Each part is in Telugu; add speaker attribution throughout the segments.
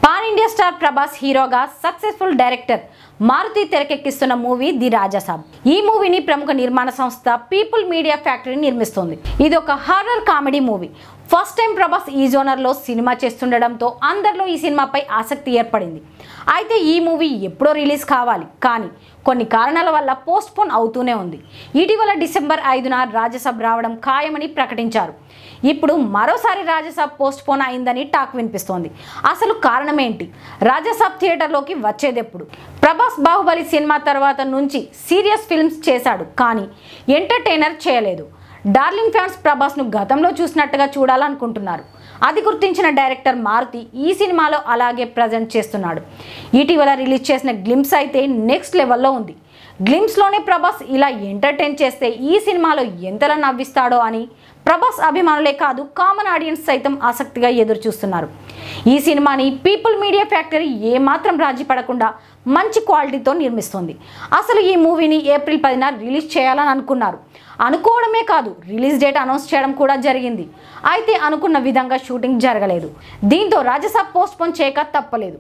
Speaker 1: పాన్ ఇండియా స్టార్ ప్రభాస్ హీరోగా సక్సెస్ఫుల్ డైరెక్టర్ మారుతి తెరకెక్కిస్తున్న మూవీ ది రాజాసాబ్. ఈ మూవీని ప్రముఖ నిర్మాణ సంస్థ పీపుల్ మీడియా ఫ్యాక్టరీ నిర్మిస్తుంది. ఇది ఒక horror comedy movie. First time Prabhas ఈ జోనర్లో సినిమా చేస్తుండడంతో అందరిలో ఈ సినిమాపై ఆసక్తి ఏర్పడింది. అయితే ఈ మూవీ ఎప్పుడో రిలీజ్ కావాలి, కానీ కొన్ని కారణాల వల్ల పోస్ట్పోన్ అవుతూనే ఉంది. ఇటీవల డిసెంబర్ 5న రాజాసాబ్ రావడం ఖాయమని ప్రకటించారు. ఇప్పుడు మరోసారి రాజాసాబ్ పోస్ట్పోన్ అయిందని టాక్ వినిపిస్తోంది. అసలు కారణం ఏంటి? రాజాసాబ్ థియేటర్లోకి వచ్చేదెప్పుడు? ప్రభాస్ బాహుబలి సినిమా తర్వాత నుంచి సీరియస్ ఫిల్మ్స్ చేశాడు, కానీ ఎంటర్టైనర్ చేయలేదు. డార్లింగ్ ఫ్యాన్స్ ప్రభాస్ను గతంలో చూసినట్టుగా చూడాలనుకుంటున్నారు. అది గుర్తించిన డైరెక్టర్ మారుతి ఈ సినిమాలో అలాగే ప్రజెంట్ చేస్తున్నాడు. ఇటీవల రిలీజ్ చేసిన గ్లింప్స్ అయితే నెక్స్ట్ లెవెల్లో ఉంది. గ్లింప్స్లోనే ప్రభాస్ ఇలా ఎంటర్టైన్ చేస్తే ఈ సినిమాలో ఎంతలా నవ్విస్తాడో అని ప్రభాస్ అభిమానులే కాదు, కామన్ ఆడియన్స్ సైతం ఆసక్తిగా ఎదురు చూస్తున్నారు. ఈ సినిమాని పీపుల్ మీడియా ఫ్యాక్టరీ ఏమాత్రం రాజీ పడకుండా మంచి క్వాలిటీతో నిర్మిస్తోంది. అసలు ఈ మూవీని ఏప్రిల్ 10న రిలీజ్ చేయాలని అనుకోవడమే కాదు, రిలీజ్ డేట్ అనౌన్స్ చేయడం కూడా జరిగింది. అయితే అనుకున్న విధంగా షూటింగ్ జరగలేదు. దీంతో రాజాసాబ్ పోస్ట్పోన్ చేయక తప్పలేదు.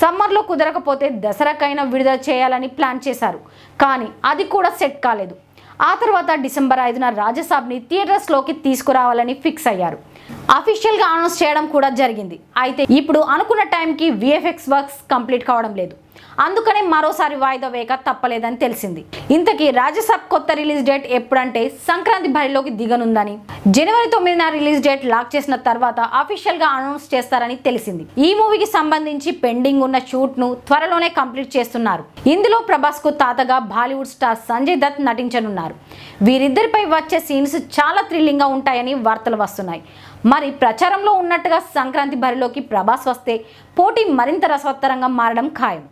Speaker 1: సమ్మర్లో కుదరకపోతే దసరాకైనా విడుదల చేయాలని ప్లాన్ చేశారు, కానీ అది కూడా సెట్ కాలేదు. ఆ తర్వాత డిసెంబర్ 5న రాజాసాబ్ని థియేటర్స్లోకి తీసుకురావాలని ఫిక్స్ అయ్యారు. అఫీషియల్గా అనౌన్స్ చేయడం కూడా జరిగింది. అయితే ఇప్పుడు అనుకున్న టైంకి విఎఫ్ఎక్స్ వర్క్స్ కంప్లీట్ కావడం లేదు. అందుకనే మరోసారి వాయిదా వేయక తప్పలేదని తెలిసింది. ఇంతకీ రాజాసాబ్ కొత్త రిలీజ్ డేట్ ఎప్పుడంటే సంక్రాంతి బరిలోకి దిగనుందని, జనవరి 9న రిలీజ్ డేట్ లాక్ చేసిన తర్వాత అఫీషియల్గా అనౌన్స్ చేస్తారని తెలిసింది. ఈ మూవీకి సంబంధించి పెండింగ్ ఉన్న షూట్ను త్వరలోనే కంప్లీట్ చేస్తున్నారు. ఇందులో ప్రభాస్కు తాతగా బాలీవుడ్ స్టార్ సంజయ్ దత్ నటించనున్నారు. వీరిద్దరిపై వచ్చే సీన్స్ చాలా థ్రిల్లింగ్గా ఉంటాయని వార్తలు వస్తున్నాయి. మరి ప్రచారంలో ఉన్నట్టుగా సంక్రాంతి బరిలోకి ప్రభాస్ వస్తే పోటీ మరింత రసవత్తరంగా మారడం ఖాయం.